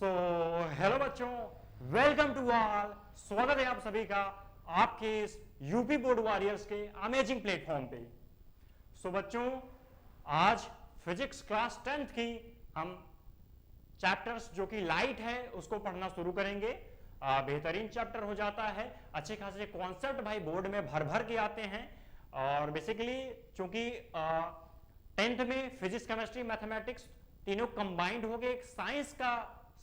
So hello बच्चों, welcome to all. स्वागत है आप सभी का आपके इस यूपी बोर्ड वॉरियर्स के अमेजिंग प्लेटफॉर्म पे। सो बच्चों, आज फिजिक्स क्लास 10th की हम चैप्टर्स जो कि लाइट है उसको पढ़ना शुरू करेंगे। बेहतरीन चैप्टर हो जाता है, अच्छे खासे कॉन्सेप्ट भाई बोर्ड में भर भर के आते हैं। और बेसिकली चूंकि 10th में फिजिक्स केमिस्ट्री मैथमेटिक्स तीनों कंबाइंड हो गए, एक साइंस का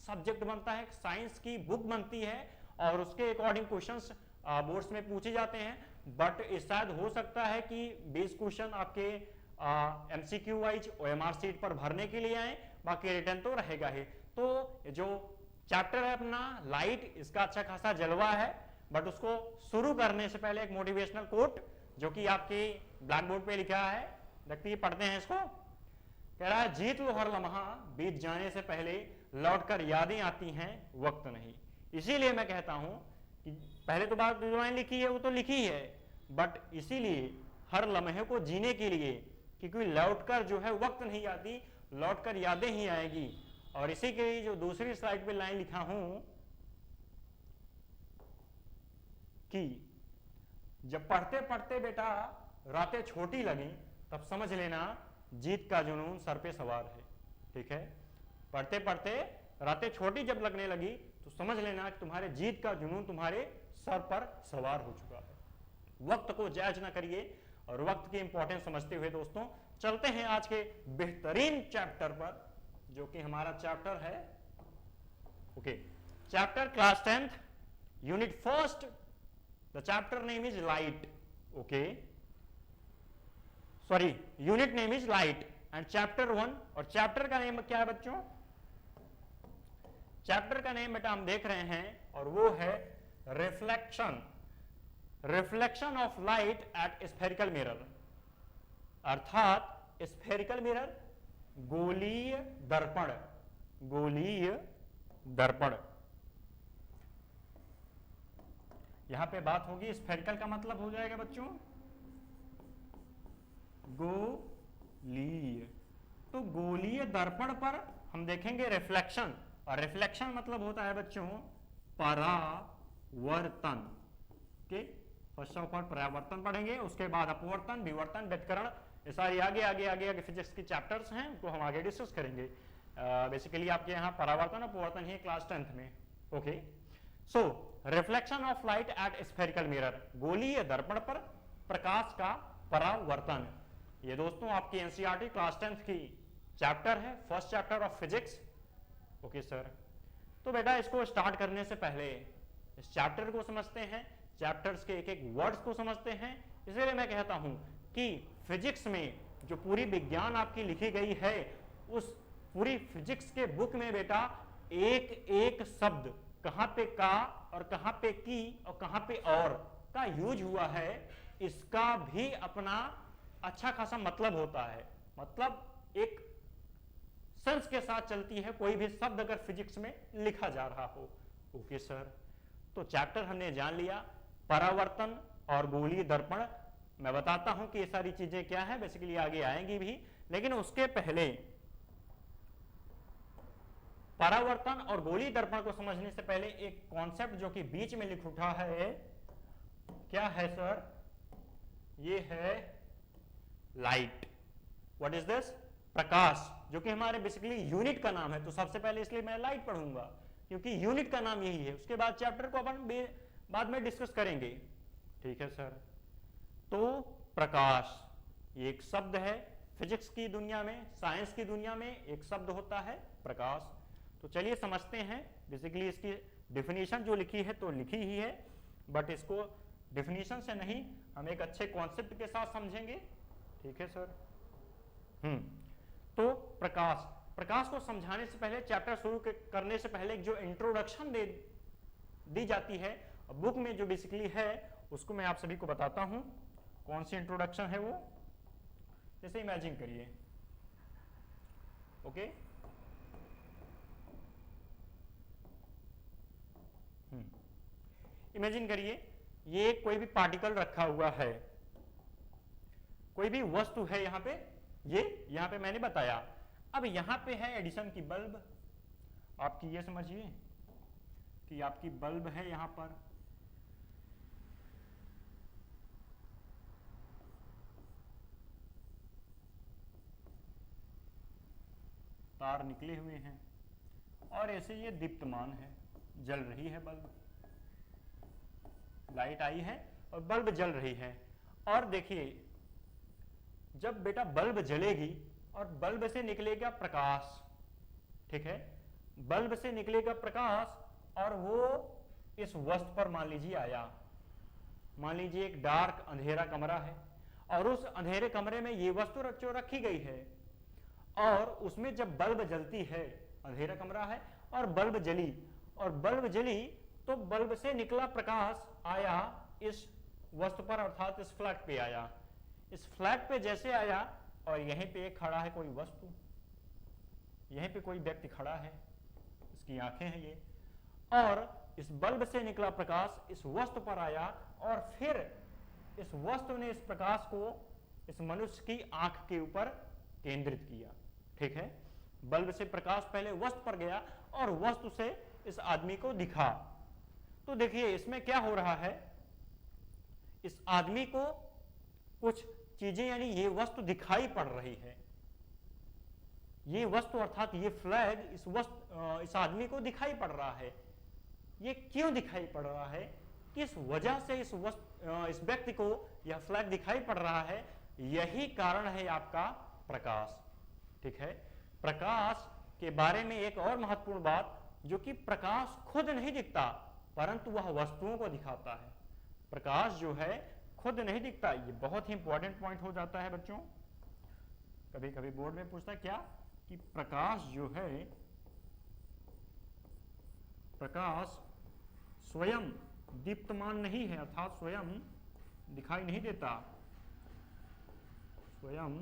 सब्जेक्ट बनता है, साइंस की बुक बनती है और उसके अकॉर्डिंग क्वेश्चंस बोर्ड्स में पूछे जाते हैं। बट शायद हो सकता है कि 20 क्वेश्चन आपके एमसीक्यू वाइज ओएमआर सीट पर भरने के लिए आए, बाकी रिटर्न तो रहेगा ही। तो जो चैप्टर है अपना लाइट, इसका अच्छा खासा जलवा है। बट उसको शुरू करने से पहले एक मोटिवेशनल कोट जो कि आपके ब्लैक बोर्ड पे लिखा है, देखिए पढ़ते हैं इसको। कह रहा है, जीत लो हर लम्हा, बीत जाने से पहले लौटकर यादें आती हैं, वक्त नहीं। इसीलिए मैं कहता हूं कि पहले तो बात जो मैंने लिखी है वो तो लिखी है, बट इसीलिए हर लम्हे को जीने के लिए, क्योंकि लौटकर जो है वक्त नहीं आती, लौटकर यादें ही आएगी। और इसी के लिए जो दूसरी स्लाइड पे लाइन लिखा हूं कि जब पढ़ते पढ़ते बेटा रातें छोटी लगी, तब समझ लेना जीत का जुनून सर पे सवार है। ठीक है, पढ़ते पढ़ते रातें छोटी जब लगने लगी तो समझ लेना कि तुम्हारे जीत का जुनून तुम्हारे सर पर सवार हो चुका है। वक्त को जायज ना करिए और वक्त की इंपॉर्टेंस समझते हुए दोस्तों चलते हैं आज के बेहतरीन चैप्टर पर, जो कि हमारा चैप्टर है okay chapter class 10th unit first. The chapter name is light. Okay sorry, unit name is light and chapter 1। और चैप्टर का नेम क्या है बच्चों? चैप्टर का नेम बेटा हम देख रहे हैं और वो है reflection, reflection of light at spherical mirror. अर्थात स्फेरिकल मिरर, गोलीय दर्पण, गोलीय दर्पण। यहां पे बात होगी स्फेरिकल का मतलब हो जाएगा बच्चों गोलीय। तो गोलीय दर्पण पर हम देखेंगे रिफ्लेक्शन, और रिफ्लेक्शन मतलब होता है बच्चों परावर्तन के। फर्स्ट ऑफ ऑल परावर्तन पढ़ेंगे, उसके बाद अपवर्तन, विवर्तन, व्यतिकरण, ये सारी आगे आगे आगे आगे फिजिक्स की चैप्टर्स हैं, उनको हम आगे डिस्कस करेंगे। बेसिकली आपके यहाँ परावर्तन अपवर्तन ही क्लास 10th में। Okay so reflection of light at spherical mirror, गोलीय दर्पण पर प्रकाश का परावर्तन। ये दोस्तों आपकी एनसीईआरटी क्लास 10th की चैप्टर है, first chapter of physics. Okay sir, तो बेटा इसको स्टार्ट करने से पहले इस चैप्टर को समझते हैं, चैप्टर्स के एक एक वर्ड्स को समझते हैं। इसलिए मैं कहता हूं कि फिजिक्स में जो पूरी विज्ञान आपकी लिखी गई है, उस पूरी फिजिक्स के बुक में बेटा एक एक शब्द कहां पे का और कहां पे की और कहां पे और का यूज हुआ है, इसका भी अपना अच्छा खासा मतलब होता है। मतलब एक सेंस के साथ चलती है कोई भी शब्द अगर फिजिक्स में लिखा जा रहा हो। ओके सर, तो चैप्टर हमने जान लिया, परावर्तन और गोलीय दर्पण। मैं बताता हूं कि ये सारी चीजें क्या है, बेसिकली आगे आएंगी भी, लेकिन उसके पहले परावर्तन और गोलीय दर्पण को समझने से पहले एक कॉन्सेप्ट जो कि बीच में लिख उठा है, क्या है सर? ये है लाइट। What is this? प्रकाश, जो कि हमारे बेसिकली यूनिट का नाम है। तो सबसे पहले इसलिए मैं लाइट पढ़ूंगा क्योंकि यूनिट का नाम यही है। उसके बाद चैप्टर को अपन बाद में डिस्कस करेंगे। ठीक है सर, तो प्रकाश ये एक शब्द है फिजिक्स की दुनिया में, साइंस की दुनिया में एक शब्द होता है प्रकाश। तो चलिए समझते हैं। बेसिकली इसकी डिफिनीशन जो लिखी है तो लिखी ही है, बट इसको डिफिनीशन से नहीं हम एक अच्छे कॉन्सेप्ट के साथ समझेंगे। ठीक है सर। तो प्रकाश, प्रकाश को समझाने से पहले, चैप्टर शुरू करने से पहले जो इंट्रोडक्शन दी जाती है बुक में, जो बेसिकली है उसको मैं आप सभी को बताता हूं। कौन सी इंट्रोडक्शन है वो? जैसे इमेजिन करिए, ओके इमेजिन करिए ये कोई भी पार्टिकल रखा हुआ है, कोई भी वस्तु है यहां पे, ये यहां पे मैंने बताया। अब यहां पे है एडिशन की बल्ब आपकी ये समझिए कि आपकी बल्ब है यहां पर, तार निकले हुए हैं और ऐसे ये दीप्तमान है, जल रही है बल्ब, लाइट आई है और बल्ब जल रही है। और देखिए जब बेटा बल्ब जलेगी और बल्ब से निकलेगा प्रकाश, ठीक है, बल्ब से निकलेगा प्रकाश और वो इस वस्तु पर मान लीजिए आया, मान लीजिए एक डार्क अंधेरा कमरा है और उस अंधेरे कमरे में ये वस्तु जो रखी गई है और उसमें जब बल्ब जलती है, अंधेरा कमरा है और बल्ब जली, और बल्ब जली तो बल्ब से निकला प्रकाश आया इस वस्तु पर, अर्थात इस फ्लैट पे आया। इस फ्लैट पे जैसे आया और यहीं पे खड़ा है कोई वस्तु, यहीं पे कोई व्यक्ति खड़ा है, इसकी आंखें हैं ये, और इस बल्ब से निकला प्रकाश इस वस्तु पर आया और फिर इस वस्तु ने इस प्रकाश को इस मनुष्य की आंख के ऊपर केंद्रित किया, ठीक है। बल्ब से प्रकाश पहले वस्तु पर गया और वस्तु से इस आदमी को दिखा। तो देखिए इसमें क्या हो रहा है, इस आदमी को कुछ चीजें यानी ये वस्तु दिखाई पड़ रही है, ये वस्तु अर्थात ये फ्लैग इस आदमी को दिखाई पड़ रहा है। ये क्यों दिखाई पड़ रहा है, किस वजह से इस व्यक्ति को यह फ्लैग दिखाई पड़ रहा है, यही कारण है आपका प्रकाश, ठीक है। प्रकाश के बारे में एक और महत्वपूर्ण बात, जो कि प्रकाश खुद नहीं दिखता परंतु वह वस्तुओं को दिखाता है। प्रकाश जो है खुद नहीं दिखता, ये बहुत ही इंपॉर्टेंट पॉइंट हो जाता है बच्चों। कभी कभी बोर्ड में पूछता है क्या कि प्रकाश जो है, प्रकाश स्वयं दीप्तमान नहीं है, अर्थात स्वयं दिखाई नहीं देता, स्वयं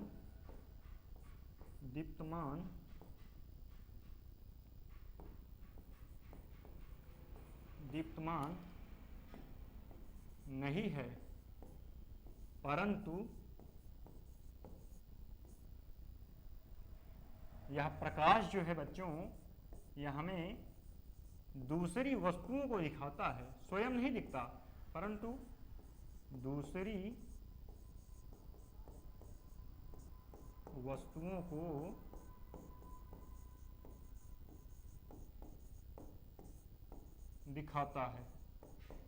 दीप्तमान नहीं है, परंतु यह प्रकाश जो है बच्चों, यह हमें दूसरी वस्तुओं को दिखाता है, स्वयं नहीं दिखता परंतु दूसरी वस्तुओं को दिखाता है,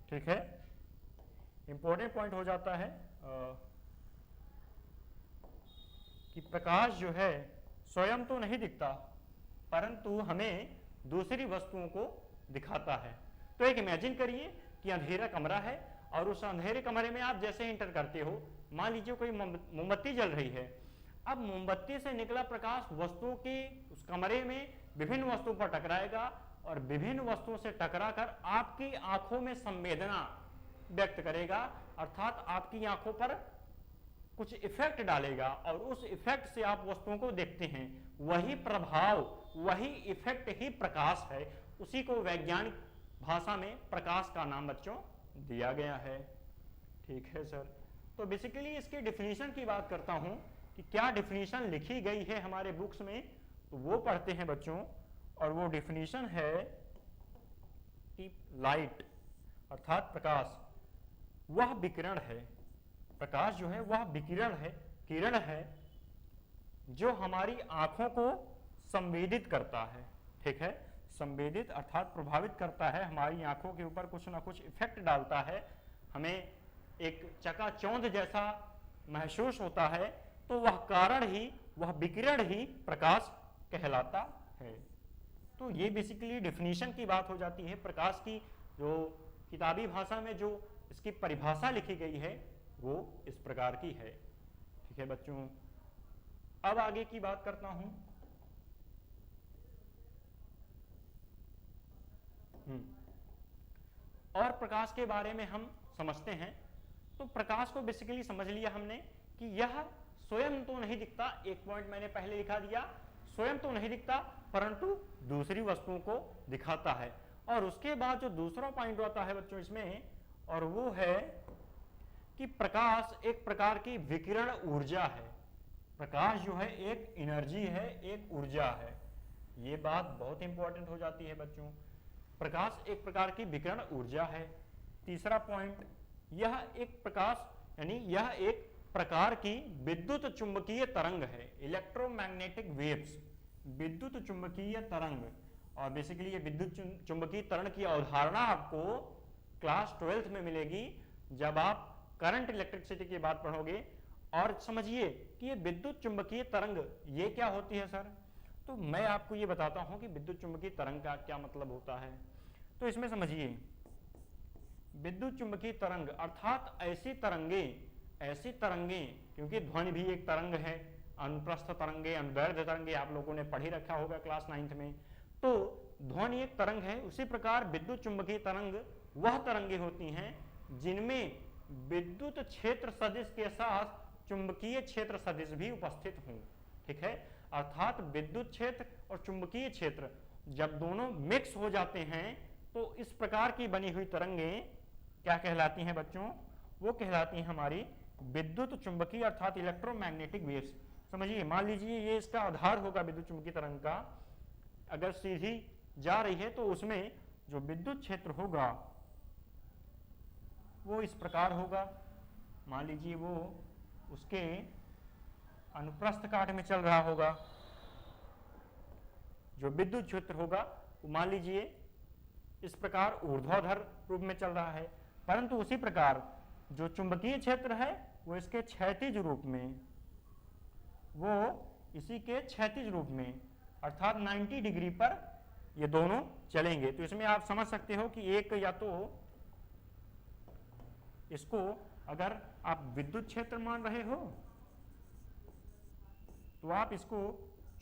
ठीक है। इंपॉर्टेंट पॉइंट हो जाता है कि प्रकाश जो है स्वयं तो नहीं दिखता परंतु हमें दूसरी वस्तुओं को दिखाता है। तो एक इमेजिन करिए कि अंधेरा कमरा है और उस अंधेरे कमरे में आप जैसे एंटर करते हो, मान लीजिए कोई मोमबत्ती जल रही है। अब मोमबत्ती से निकला प्रकाश वस्तुओं की उस कमरे में विभिन्न वस्तुओं पर टकराएगा और विभिन्न वस्तुओं से टकराकर आपकी आंखों में संवेदना व्यक्त करेगा, अर्थात आपकी आंखों पर कुछ इफेक्ट डालेगा और उस इफेक्ट से आप वस्तुओं को देखते हैं। वही प्रभाव, वही इफेक्ट ही प्रकाश है। उसी को वैज्ञानिक भाषा में प्रकाश का नाम बच्चों दिया गया है, ठीक है सर। तो बेसिकली इसके डिफिनीशन की बात करता हूं कि क्या डिफिनीशन लिखी गई है हमारे बुक्स में, तो वो पढ़ते हैं बच्चों। और वो डिफिनीशन है कि लाइट अर्थात प्रकाश वह विकिरण है, प्रकाश जो है वह विकिरण है, किरण है जो हमारी आंखों को संवेदित करता है, ठीक है। संवेदित अर्थात प्रभावित करता है, हमारी आंखों के ऊपर कुछ ना कुछ इफेक्ट डालता है, हमें एक चकाचौंध जैसा महसूस होता है। तो वह कारण ही, वह विकिरण ही प्रकाश कहलाता है। तो ये बेसिकली डिफिनीशन की बात हो जाती है। प्रकाश की जो किताबी भाषा में जो इसकी परिभाषा लिखी गई है वो इस प्रकार की है, ठीक है बच्चों। अब आगे की बात करता हूं। और प्रकाश के बारे में हम समझते हैं। तो प्रकाश को बेसिकली समझ लिया हमने कि यह स्वयं तो नहीं दिखता, एक पॉइंट मैंने पहले लिखा दिया, स्वयं तो नहीं दिखता परंतु दूसरी वस्तुओं को दिखाता है। और उसके बाद जो दूसरा पॉइंट आता है बच्चों इसमें, और वो है कि प्रकाश एक प्रकार की विकिरण ऊर्जा है। प्रकाश जो है एक एनर्जी है, एक ऊर्जा है। ये बात बहुत इंपॉर्टेंट हो जाती है बच्चों। प्रकाश एक प्रकार की विकिरण ऊर्जा है। तीसरा पॉइंट, यह एक प्रकाश यानी यह एक प्रकार की विद्युत चुंबकीय तरंग है, इलेक्ट्रोमैग्नेटिक वेव्स, विद्युत चुंबकीय तरंग। और बेसिकली ये विद्युत चुंबकीय तरंग की अवधारणा आपको क्लास 12th में मिलेगी जब आप करंट इलेक्ट्रिसिटी की बात पढ़ोगे। और समझिए कि ये विद्युत चुंबकीय तरंग ये क्या होती है सर, तो मैं आपको ये बताता हूं कि विद्युत चुंबकीय तरंग का क्या मतलब होता है। तो इसमें समझिए, विद्युत चुंबकीय तरंग अर्थात ऐसी तरंगे, क्योंकि ध्वनि भी एक तरंग है, अनुप्रस्थ तरंगे, अनुदैर्ध्य तरंगे आप लोगों ने पढ़ ही रखा होगा क्लास 9th में। तो ध्वनि एक तरंग है, उसी प्रकार विद्युत चुंबकीय तरंग वह तरंगे होती हैं जिनमें विद्युत क्षेत्र सदिश के साथ चुंबकीय क्षेत्र सदिश भी उपस्थित हों। ठीक है, अर्थात विद्युत क्षेत्र और चुंबकीय क्षेत्र जब दोनों मिक्स हो जाते हैं तो इस प्रकार की बनी हुई तरंगें क्या कहलाती हैं बच्चों, वो कहलाती हैं हमारी विद्युत चुंबकीय अर्थात इलेक्ट्रोमैग्नेटिक वेव्स। समझिए, मान लीजिए ये इसका आधार होगा विद्युत चुंबकीय तरंग का, अगर सीधी जा रही है तो उसमें जो विद्युत क्षेत्र होगा वो इस प्रकार होगा। मान लीजिए वो उसके अनुप्रस्थ काट में चल रहा होगा, जो विद्युत क्षेत्र होगा वो मान लीजिए इस प्रकार ऊर्ध्वाधर रूप में चल रहा है, परंतु उसी प्रकार जो चुंबकीय क्षेत्र है वो इसके क्षैतिज रूप में, वो इसी के क्षैतिज रूप में अर्थात 90 डिग्री पर ये दोनों चलेंगे। तो इसमें आप समझ सकते हो कि एक या तो इसको अगर आप विद्युत क्षेत्र मान रहे हो तो आप इसको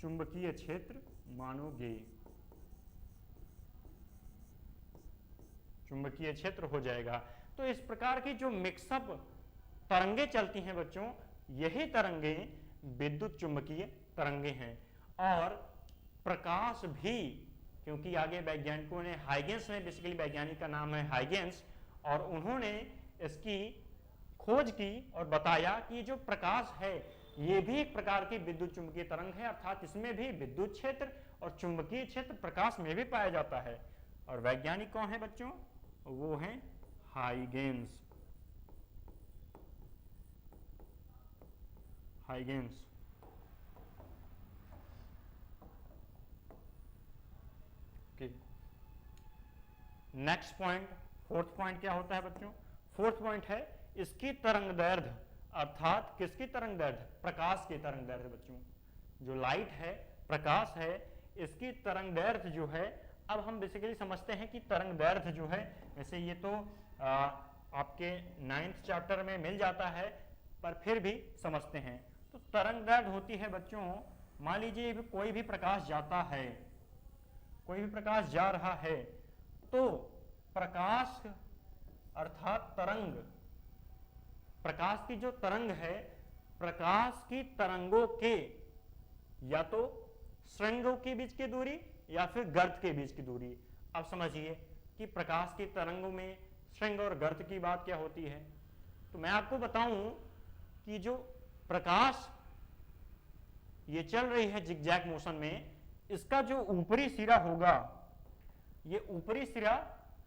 चुंबकीय क्षेत्र मानोगे, चुंबकीय क्षेत्र हो जाएगा। तो इस प्रकार की जो मिक्सअप तरंगे चलती हैं बच्चों, यही तरंगे विद्युत चुंबकीय तरंगे हैं। और प्रकाश भी, क्योंकि आगे वैज्ञानिकों ने, हाइगेंस ने, बेसिकली वैज्ञानिक का नाम है हाइगेंस, और उन्होंने इसकी खोज की और बताया कि जो प्रकाश है ये भी एक प्रकार की विद्युत चुंबकीय तरंग है, अर्थात इसमें भी विद्युत क्षेत्र और चुंबकीय क्षेत्र प्रकाश में भी पाया जाता है। और वैज्ञानिक कौन है बच्चों, वो हैं Huygens. Huygens next point, fourth point क्या होता है बच्चों, फोर्थ पॉइंट है इसकी तरंग दैर्ध्य, अर्थात किसकी तरंग दैर्ध्य, प्रकाश की तरंग दैर्ध्य बच्चों। जो लाइट है, प्रकाश है, इसकी तरंग दैर्ध्य जो है, अब हम बेसिकली समझते हैं कि तरंग दैर्ध्य जो है, वैसे ये तो आपके 9th चैप्टर में मिल जाता है, पर फिर भी समझते हैं। तो तरंग दैर्ध्य होती है बच्चों, मान लीजिए कोई भी प्रकाश जाता है, कोई भी प्रकाश जा रहा है, तो प्रकाश अर्थात तरंग, प्रकाश की जो तरंग है, प्रकाश की तरंगों के या तो श्रृंगों के बीच की दूरी या फिर गर्त के बीच की दूरी। अब समझिए कि प्रकाश की तरंगों में श्रृंग और गर्त की बात क्या होती है। तो मैं आपको बताऊं कि जो प्रकाश ये चल रही है जिगजैग मोशन में, इसका जो ऊपरी सिरा होगा, ये ऊपरी सिरा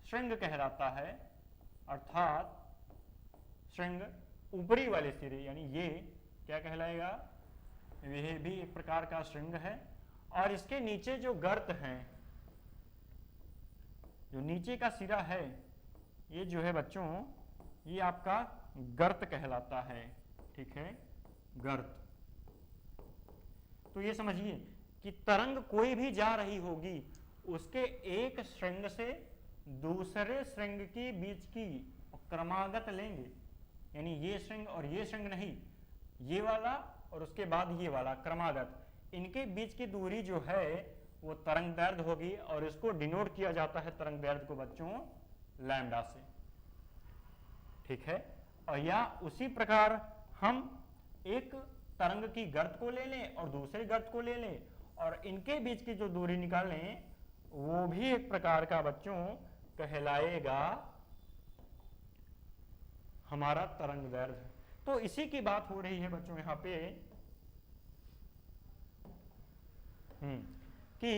श्रृंग कहलाता है, अर्थात श्रृंग ऊपरी वाले सिरे, यानी ये क्या कहलाएगा, यह भी एक प्रकार का श्रृंग है। और इसके नीचे जो गर्त हैं, जो नीचे का सिरा है, ये जो है बच्चों, ये आपका गर्त कहलाता है। ठीक है, गर्त। तो ये समझिए कि तरंग कोई भी जा रही होगी, उसके एक श्रृंग से दूसरे श्रृंग के बीच की क्रमागत लेंगे, यानी ये श्रृंग और ये श्रृंग नहीं, ये वाला और उसके बाद ये वाला क्रमागत, इनके बीच की दूरी जो है वो तरंग दैर्ध्य होगी, और इसको डिनोट किया जाता है तरंग दैर्ध्य को बच्चों लैम्डा से। ठीक है, और या उसी प्रकार हम एक तरंग की गर्त को ले लें और दूसरे गर्त को ले लें, और इनके बीच की जो दूरी निकालें, वो भी एक प्रकार का बच्चों कहलाएगा हमारा तरंग दैर्ध्य। तो इसी की बात हो रही है बच्चों यहाँ पे कि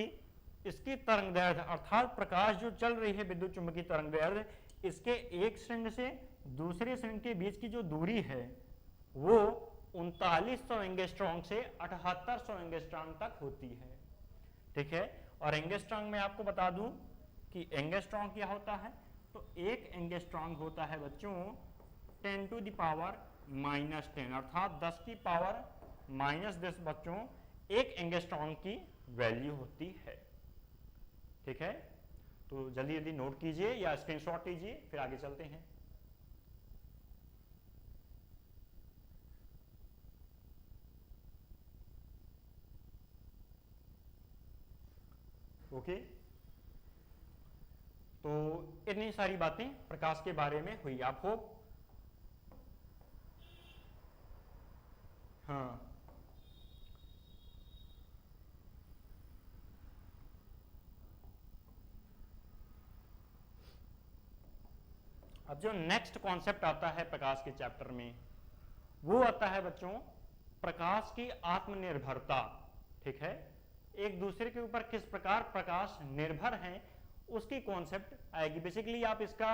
इसकी तरंग दैर्ध्य अर्थात प्रकाश जो चल रही है विद्युत चुंबकीय तरंग दैर्ध्य, इसके एक श्रृंग से दूसरे श्रृंग के बीच की जो दूरी है वो 3900 एंगस्ट्रॉम से 7800 एंगस्ट्रॉम तक होती है। ठीक है, और एंगस्ट्रॉम में आपको बता दूं कि एंगस्ट्रॉम क्या होता है, तो एक एंगस्ट्रॉम होता है बच्चों 10 टू द पावर -10 अर्थात 10 की पावर -10 बच्चों एक एंगस्ट्रॉम की वैल्यू होती है। ठीक है, तो जल्दी जल्दी नोट कीजिए या स्क्रीनशॉट लीजिए, फिर आगे चलते हैं। ओके, तो इतनी सारी बातें प्रकाश के बारे में हुई। आप होप हाँ, अब जो नेक्स्ट कॉन्सेप्ट आता है प्रकाश के चैप्टर में वो आता है बच्चों प्रकाश की आत्मनिर्भरता। ठीक है, एक दूसरे के ऊपर किस प्रकार प्रकाश निर्भर है उसकी कॉन्सेप्ट आएगी। बेसिकली आप इसका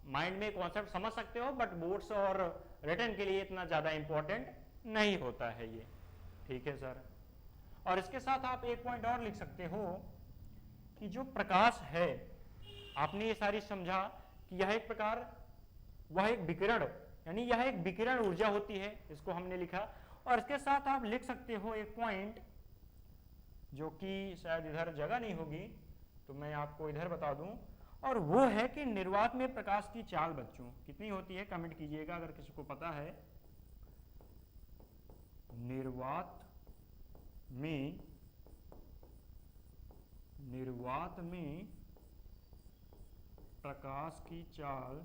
माइंड में कॉन्सेप्ट समझ सकते हो, बट बोर्ड्स और रिटन के लिए इतना ज्यादा इंपॉर्टेंट नहीं होता है ये। ठीक है सर, और इसके साथ आप एक पॉइंट और लिख सकते हो कि जो प्रकाश है, आपने ये सारी समझा कि यह एक प्रकार वह एक विकिरण, यानी यह एक विकिरण ऊर्जा होती है, इसको हमने लिखा। और इसके साथ आप लिख सकते हो एक पॉइंट जो कि शायद इधर जगह नहीं होगी, तो मैं आपको इधर बता दूं, और वो है कि निर्वात में प्रकाश की चाल बच्चों कितनी होती है, कमेंट कीजिएगा अगर किसी को पता है। निर्वात में प्रकाश की चाल,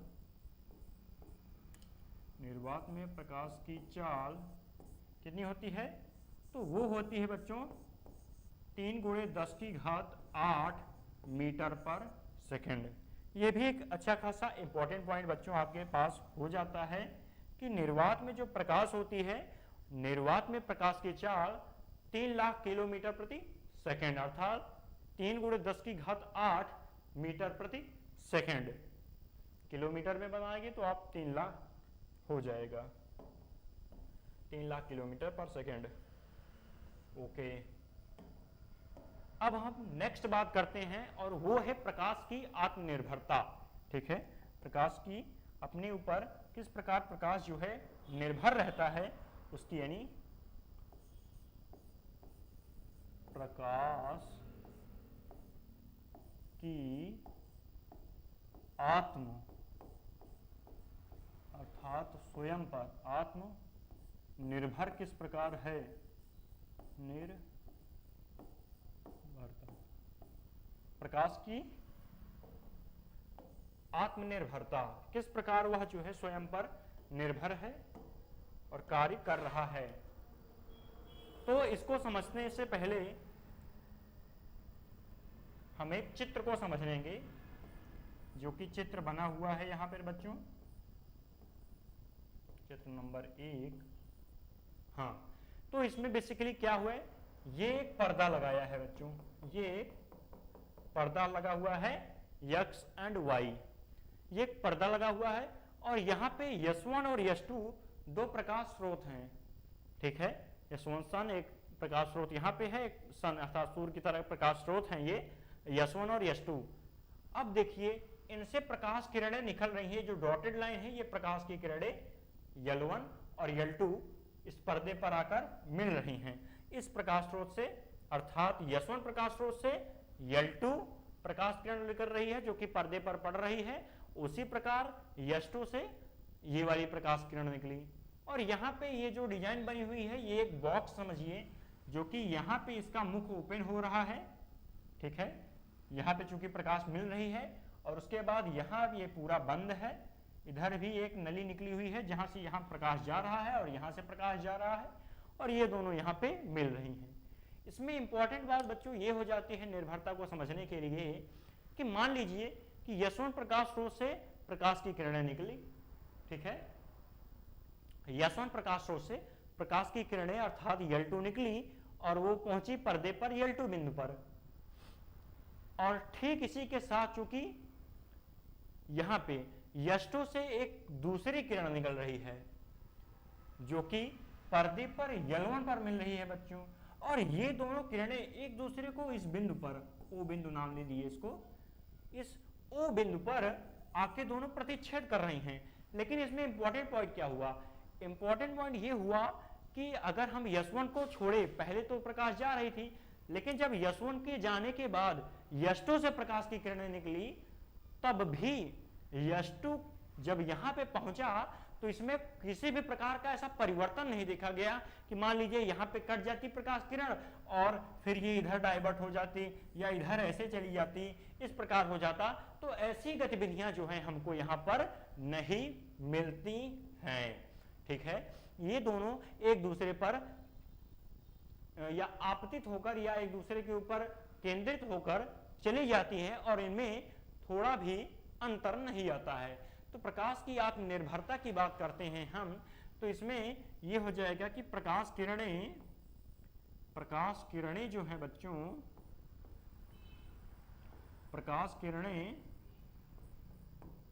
निर्वात में प्रकाश की चाल कितनी होती है, तो वो होती है बच्चों 3 × 10⁸ मीटर पर सेकेंड। ये भी एक अच्छा खासा इंपॉर्टेंट पॉइंट बच्चों आपके पास हो जाता है कि निर्वात में जो प्रकाश होती है, निर्वात में प्रकाश की चाल 3 लाख किलोमीटर प्रति सेकेंड अर्थात 3 × 10⁸ मीटर प्रति सेकेंड। किलोमीटर में बनाएंगे तो आप 3 लाख हो जाएगा, 3 लाख किलोमीटर पर सेकेंड। ओके, अब हम नेक्स्ट बात करते हैं और वो है प्रकाश की आत्मनिर्भरता। ठीक है, प्रकाश की अपने ऊपर किस प्रकार प्रकाश जो है निर्भर रहता है उसकी, यानी प्रकाश की आत्म अर्थात स्वयं पर आत्म निर्भर किस प्रकार है, निर्भरता, प्रकाश की आत्मनिर्भरता किस प्रकार वह जो है स्वयं पर निर्भर है और कार्य कर रहा है। तो इसको समझने से पहले हम एक चित्र को समझ लेंगे, जो कि चित्र बना हुआ है यहां पर बच्चों, चित्र नंबर 1। हाँ, तो इसमें बेसिकली क्या हुआ है, ये एक पर्दा लगाया है बच्चों, ये एक पर्दा लगा हुआ है x एंड y, ये एक पर्दा लगा हुआ है और यहाँ पे S1 और S2 दो प्रकाश स्रोत हैं। ठीक है, S1 सन एक प्रकाश स्रोत यहाँ पे है, एक सन अर्थात सूर्य की तरह प्रकाश स्रोत हैं ये S1 और S2। अब देखिए इनसे प्रकाश किरणें निकल रही हैं, जो डॉटेड लाइन है ये प्रकाश की किरणें L1 और L2 इस पर्दे पर आकर मिल रही हैं। इस प्रकाश स्रोत से अर्थात S1 प्रकाश स्रोत से L2 प्रकाश किरण निकल रही है जो कि पर्दे पर पड़ रही है, उसी प्रकार S2 से ये वाली प्रकाश किरण निकली। और यहाँ पे ये जो डिजाइन बनी हुई है ये एक बॉक्स समझिए, जो कि यहाँ पे इसका मुख ओपन हो रहा है। ठीक है, यहाँ पे चूंकि प्रकाश मिल रही है और उसके बाद यहाँ ये पूरा बंद है, इधर भी एक नली निकली हुई है जहां से यहाँ प्रकाश जा रहा है और यहाँ से प्रकाश जा रहा है, और ये दोनों यहाँ पे मिल रही हैं। इसमें इंपॉर्टेंट बात बच्चों ये हो जाती है निर्भरता को समझने के लिए कि मान लीजिए कि S1 प्रकाश स्रोत से प्रकाश की किरणें निकली। ठीक है, S1 प्रकाश स्रोत से प्रकाश की किरणें अर्थात L2 निकली और वो पहुंची पर्दे पर L2 बिंदु पर। और ठीक इसी के साथ चूंकि यहां पे यष्टो से एक दूसरी किरण निकल रही है जो कि पर्दे पर L1 पर मिल रही है बच्चों, और ये दोनों किरणें एक दूसरे को इस बिंदु पर, ओ बिंदु नाम ले दिए इसको, इस ओ बिंदु पर आके दोनों प्रतिच्छेद कर रही हैं। लेकिन इसमें इंपॉर्टेंट पॉइंट क्या हुआ? इंपॉर्टेंट पॉइंट ये हुआ कि अगर हम यशवंत को छोड़े, पहले तो प्रकाश जा रही थी, लेकिन जब यशवंत के जाने के बाद यष्टो से प्रकाश की किरणें निकली, तब भी यष्टु जब यहां पे पहुंचा तो इसमें किसी भी प्रकार का ऐसा परिवर्तन नहीं देखा गया कि मान लीजिए यहां पे कट जाती प्रकाश किरण और फिर ये इधर डाइवर्ट हो जाती या इधर ऐसे चली जाती, इस प्रकार हो जाता। तो ऐसी गतिविधियां जो हैं हमको यहां पर नहीं मिलती हैं। ठीक है, ये दोनों एक दूसरे पर या आपतित होकर या एक दूसरे के ऊपर केंद्रित होकर चली जाती हैं और इनमें थोड़ा भी अंतर नहीं आता है। तो प्रकाश की आत्मनिर्भरता की बात करते हैं हम, तो इसमें यह हो जाएगा कि प्रकाश किरणें जो है बच्चों, प्रकाश किरणें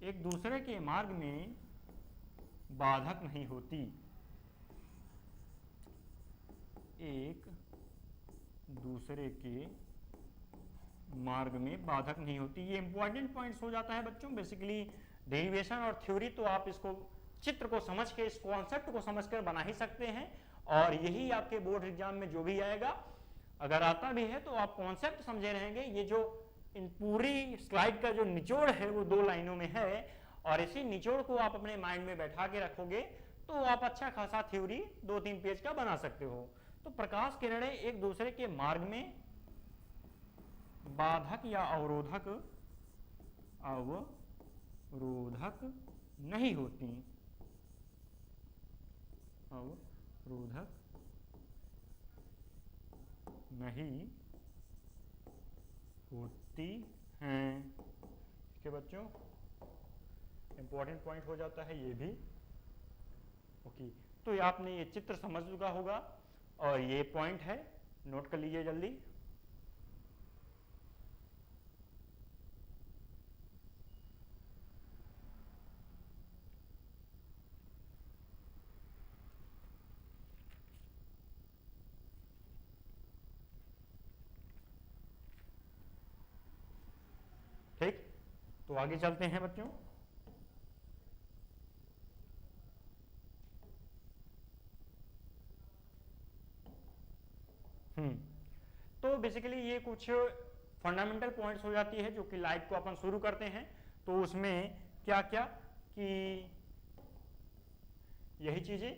एक दूसरे के मार्ग में बाधक नहीं होती, एक दूसरे के मार्ग में बाधक नहीं होती। ये इंपॉर्टेंट पॉइंट्स हो जाता है बच्चों। बेसिकली डेरिवेशन और थ्योरी तो आप इसको चित्र को समझ के, इस कॉन्सेप्ट को समझकर बना ही सकते हैं, और यही आपके बोर्ड एग्जाम में जो भी आएगा, अगर आता भी है तो आप कॉन्सेप्ट समझे रहेंगे। ये जो इन पूरी स्लाइड का जो निचोड़ है वो 2 लाइनों में है, और इसी निचोड़ को आप अपने माइंड में बैठा के रखोगे तो आप अच्छा खासा थ्योरी 2-3 पेज का बना सकते हो। तो प्रकाश किरणें एक दूसरे के मार्ग में बाधक या अवरोधक नहीं होती, अवरोधक नहीं होती हैं। ठीक है बच्चों, इंपॉर्टेंट पॉइंट हो जाता है ये भी। ओके, तो आपने ये चित्र समझ चुका होगा और ये पॉइंट है, नोट कर लीजिए जल्दी। ठीक, तो आगे चलते हैं बच्चों। तो बेसिकली ये कुछ फंडामेंटल पॉइंट्स हो जाती है जो कि लाइट को अपन शुरू करते हैं। तो उसमें क्या क्या कि यही चीजें,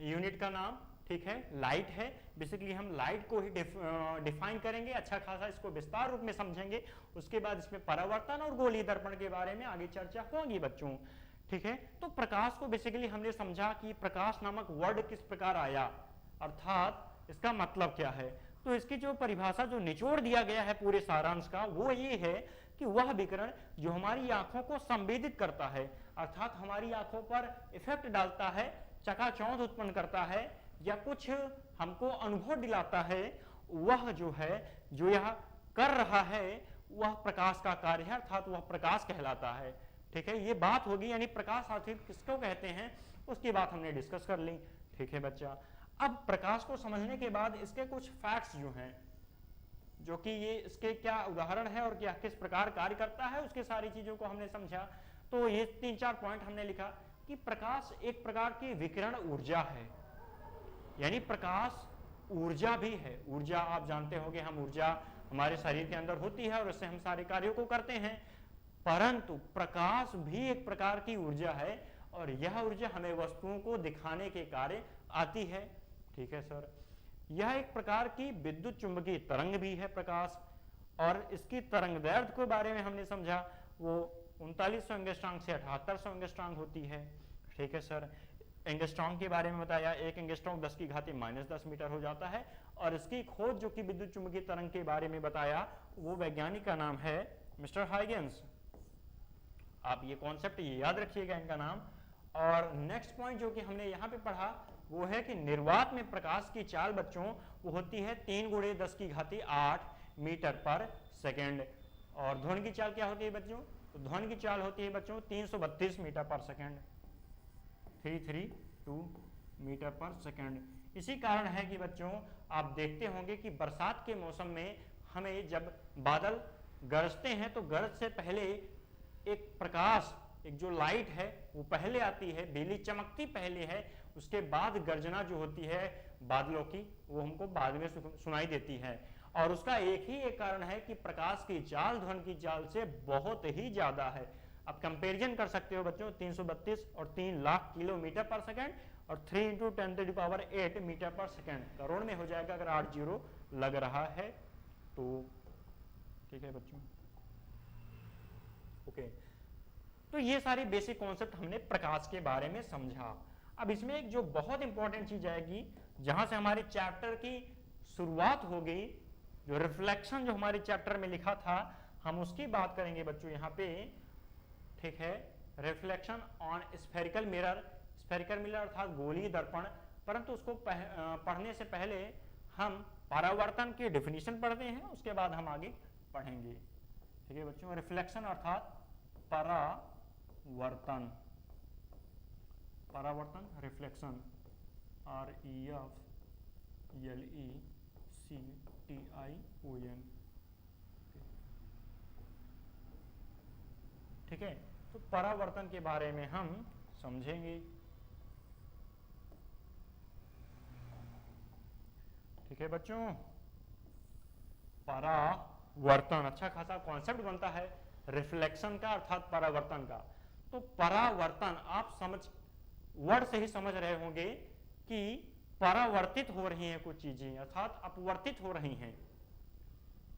यूनिट का नाम, ठीक है, लाइट है। बेसिकली हम लाइट को ही डिफाइन करेंगे, अच्छा खासा इसको विस्तार रूप में समझेंगे। उसके बाद इसमें परावर्तन और गोलीय दर्पण के बारे में आगे चर्चा होगी बच्चों। ठीक है, तो प्रकाश को बेसिकली हमने समझा कि प्रकाश नामक वर्ड किस प्रकार आया, अर्थात इसका मतलब क्या है। तो इसकी जो परिभाषा, जो निचोड़ दिया गया है पूरे सारांश का, वो ये है कि वह विकिरण जो हमारी आंखों को संवेदित करता है, अर्थात हमारी आंखों पर इफेक्ट डालता है, चकाचौंध उत्पन्न करता है या कुछ हमको अनुभव दिलाता है, वह जो है, जो यह कर रहा है, वह प्रकाश का कार्य है, अर्थात वह प्रकाश कहलाता है। ठीक है, ये बात होगी, यानी प्रकाश आखिर किसको कहते हैं उसकी बात हमने डिस्कस कर ली। ठीक है बच्चा, अब प्रकाश को समझने के बाद इसके कुछ फैक्ट्स जो हैं, जो कि ये इसके क्या उदाहरण है और क्या किस प्रकार कार्य करता है, उसके सारी चीजों को हमने समझा। तो ये 3-4 पॉइंट हमने लिखा कि प्रकाश एक प्रकार की विकिरण ऊर्जा है, यानी प्रकाश ऊर्जा भी है। ऊर्जा आप जानते होंगे, हम ऊर्जा हमारे शरीर के अंदर होती है और उससे हम सारे कार्यों को करते हैं, परंतु प्रकाश भी एक प्रकार की ऊर्जा है और यह ऊर्जा हमें वस्तुओं को दिखाने के कार्य आती है। ठीक है सर, यह एक प्रकार की विद्युत चुंबकीय तरंग भी है प्रकाश, और इसकी तरंग दैर्घ्य के बारे में हमने समझा, वो 3900 एंगस्ट्रॉम से 7800 एंगस्ट्रॉम होती है। ठीक है सर, एंगस्ट्रॉम के बारे में बताया, 1 एंगस्ट्रॉम 10⁻⁻10 मीटर हो जाता है, और इसकी खोज जो कि विद्युत चुंबकीय तरंग के बारे में बताया, वो वैज्ञानिक का नाम है मिस्टर हाइगेंस। आप ये कॉन्सेप्ट ये याद रखिएगा इनका नाम। और नेक्स्ट पॉइंट जो कि हमने यहाँ पे पढ़ा वो है कि निर्वात में प्रकाश की चाल बच्चों वो होती है 3 × 10⁸ मीटर पर सेकेंड। और ध्वनि की चाल क्या होती है बच्चों? तो ध्वनि की चाल होती है बच्चों 332 मीटर पर सेकेंड, 332 मीटर पर सेकेंड। इसी कारण है कि बच्चों आप देखते होंगे कि बरसात के मौसम में हमें जब बादल गरजते हैं तो गरज से पहले एक प्रकाश, एक जो लाइट है वो पहले आती है, बिजली चमकती पहले है, उसके बाद गर्जना जो होती है बादलों की वो हमको बाद में सुनाई देती है। और उसका एक ही एक कारण है कि प्रकाश की चाल ध्वनि की चाल से बहुत ही ज्यादा है। अब कंपैरिजन कर सकते हो बच्चों 332 और 3 लाख किलोमीटर पर सेकेंड और 3 × 10⁸ मीटर पर सेकेंड, करोड़ में हो जाएगा अगर 8 जीरो लग रहा है तो। ठीक है बच्चों, ओके। तो ये सारी बेसिक कॉन्सेप्ट हमने प्रकाश के बारे में समझा। अब इसमें एक जो बहुत इंपॉर्टेंट चीज आएगी जहां से हमारे चैप्टर की शुरुआत हो गई, जो रिफ्लेक्शन जो हमारे चैप्टर में लिखा था हम उसकी बात करेंगे बच्चों यहाँ पे। ठीक है, reflection on spherical mirror. Spherical mirror अर्थात गोलीय दर्पण, परंतु उसको पढ़ने से पहले हम परावर्तन की डेफिनेशन पढ़ते हैं, उसके बाद हम आगे पढ़ेंगे। ठीक है बच्चों, रिफ्लेक्शन अर्थात परावर्तन, परावर्तन रिफ्लेक्शन REFLECTION। ठीक है, तो परावर्तन के बारे में हम समझेंगे। ठीक है बच्चों, परावर्तन अच्छा खासा कॉन्सेप्ट बनता है रिफ्लेक्शन का अर्थात परावर्तन का। तो परावर्तन आप समझ वर्ड से ही समझ रहे होंगे कि परावर्तित हो रही हैं कुछ चीजें, अर्थात अपवर्तित हो रही हैं।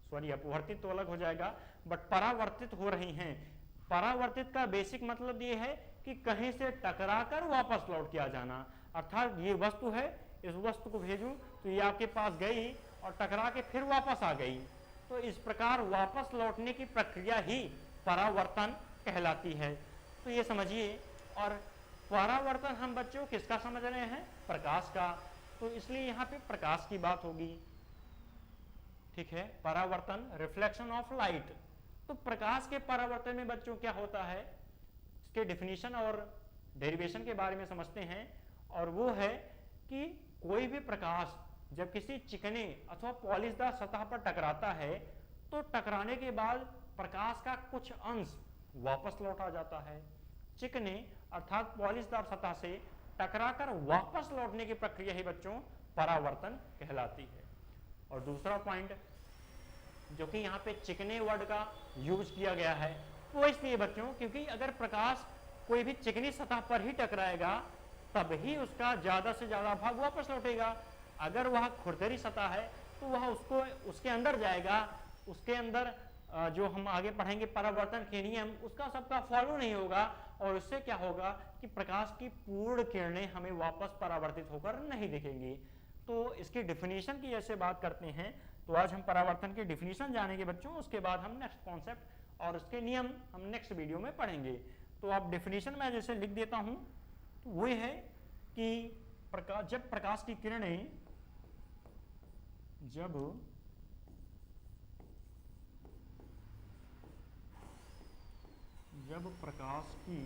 सॉरी, अपवर्तित तो अलग हो जाएगा, बट परावर्तित हो रही हैं। परावर्तित का बेसिक मतलब ये है कि कहीं से टकराकर वापस लौट के आ जाना, अर्थात ये वस्तु है, इस वस्तु को भेजूं तो ये आपके पास गई और टकरा के फिर वापस आ गई, तो इस प्रकार वापस लौटने की प्रक्रिया ही परावर्तन कहलाती है। तो ये समझिए। और परावर्तन हम बच्चों किसका समझ रहे हैं? प्रकाश का, तो इसलिए यहाँ पे प्रकाश की बात होगी। ठीक है, परावर्तन रिफ्लेक्शन ऑफ लाइट। तो प्रकाश के परावर्तन में बच्चों क्या होता है, इसके डेफिनेशन और डेरिवेशन के बारे में समझते हैं। और वो है कि कोई भी प्रकाश जब किसी चिकने अथवा पॉलिशदार सतह पर टकराता है तो टकराने के बाद प्रकाश का कुछ अंश वापस लौट आ जाता है। चिकने अर्थात पॉलिशदार सतह से टकराकर वापस लौटने की प्रक्रिया ही बच्चों परावर्तन कहलाती है। और दूसरा पॉइंट जो कि यहाँ पे चिकने वर्ड का यूज किया गया है वो इसलिए बच्चों क्योंकि अगर प्रकाश कोई भी चिकनी सतह पर ही टकराएगा तब ही उसका ज्यादा से ज्यादा भाग वापस लौटेगा। अगर वह खुरदरी सतह है तो वह उसको उसके अंदर जाएगा, उसके अंदर जो हम आगे पढ़ेंगे परावर्तन के नियम उसका सबका फॉलो नहीं होगा, और उससे क्या होगा कि प्रकाश की पूर्ण किरणें हमें वापस परावर्तित होकर नहीं दिखेंगी। तो इसकी डिफिनीशन की जैसे बात करते हैं तो आज हम परावर्तन की डिफिनीशन जानेंगे बच्चों, उसके बाद हम नेक्स्ट कॉन्सेप्ट और उसके नियम हम नेक्स्ट वीडियो में पढ़ेंगे। तो आप डिफिनीशन में जैसे लिख देता हूं तो वो है कि जब प्रकाश की किरणें जब प्रकाश की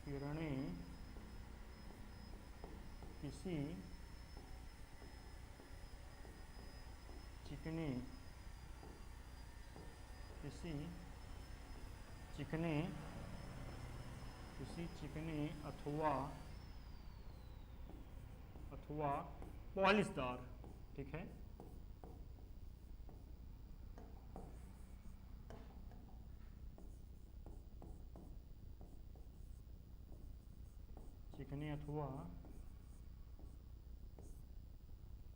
किरणें किसी चिकने अथवा पॉलिशदार, ठीक है, चिकने अथवा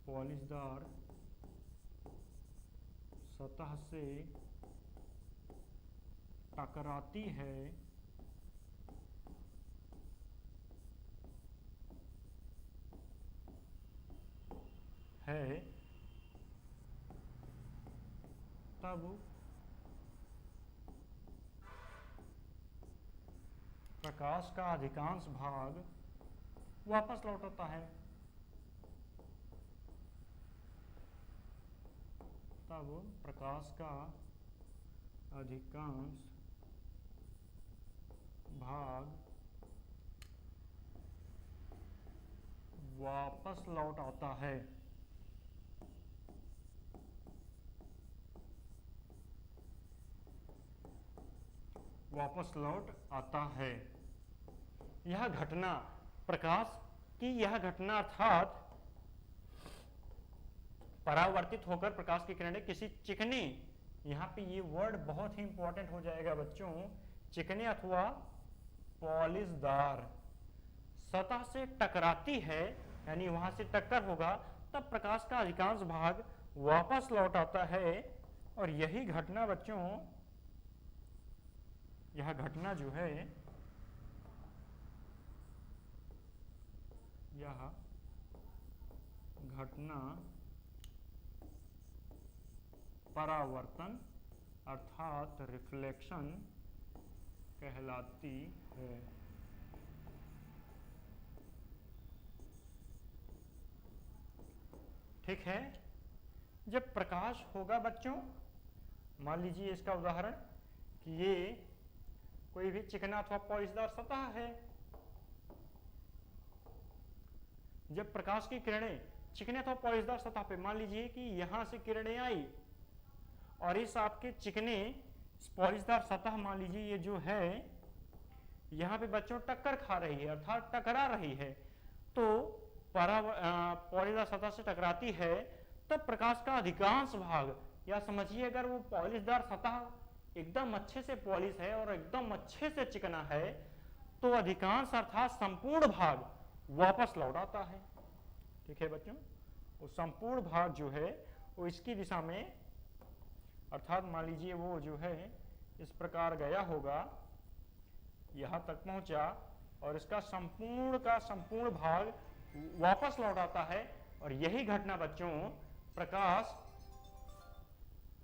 पॉलिशदार सतह से टकराती है तब प्रकाश का अधिकांश भाग वापस लौटता है। तब प्रकाश का अधिकांश भाग वापस लौट आता है। वापस लौट आता है। यह घटना प्रकाश की यह घटना अर्थात परावर्तित होकर प्रकाश की किरणें किसी चिकने, यहां पे ये वर्ड बहुत ही इंपॉर्टेंट हो जाएगा बच्चों, चिकने अथवा पॉलिशदार सतह से टकराती है, यानी वहां से टक्कर होगा तब प्रकाश का अधिकांश भाग वापस लौट आता है। और यही घटना बच्चों, यह घटना जो है, यह घटना परावर्तन अर्थात रिफ्लेक्शन कहलाती है। ठीक है। जब प्रकाश होगा बच्चों, मान लीजिए इसका उदाहरण कि ये कोई भी चिकना अथवा पॉलिशदार सतह है। जब प्रकाश की किरणें चिकने अथवा पॉलिशदार सतह पे, मान लीजिए कि यहां से किरणें आई और इस आपके चिकने पॉलिशदार सतह, मान लीजिए ये जो है यहां पे बच्चों टक्कर खा रही है अर्थात टकरा रही है, तो पॉलिशदार सतह से टकराती है तब प्रकाश का अधिकांश भाग, या समझिए अगर वो पॉलिशदार सतह एकदम अच्छे से पॉलिश है और एकदम अच्छे से चिकना है तो अधिकांश अर्थात संपूर्ण भाग वापस लौट आता है। ठीक है बच्चों, वो संपूर्ण भाग जो है वो इसकी दिशा में, अर्थात मान लीजिए वो जो है इस प्रकार गया होगा, यहां तक पहुंचा और इसका संपूर्ण का संपूर्ण भाग वापस लौट आता है। और यही घटना बच्चों प्रकाश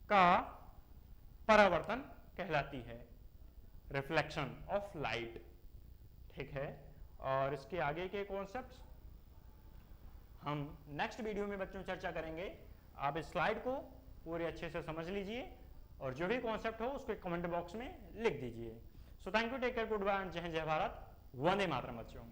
का परावर्तन कहलाती है, रिफ्लेक्शन ऑफ लाइट। ठीक है, और इसके आगे के कॉन्सेप्ट्स हम नेक्स्ट वीडियो में बच्चों चर्चा करेंगे। आप इस स्लाइड को पूरे अच्छे से समझ लीजिए और जो भी कॉन्सेप्ट हो उसको कमेंट बॉक्स में लिख दीजिए। So thank you, take care, good bye and जय हिंद, जय भारत, वंदे मातरम बच्चों।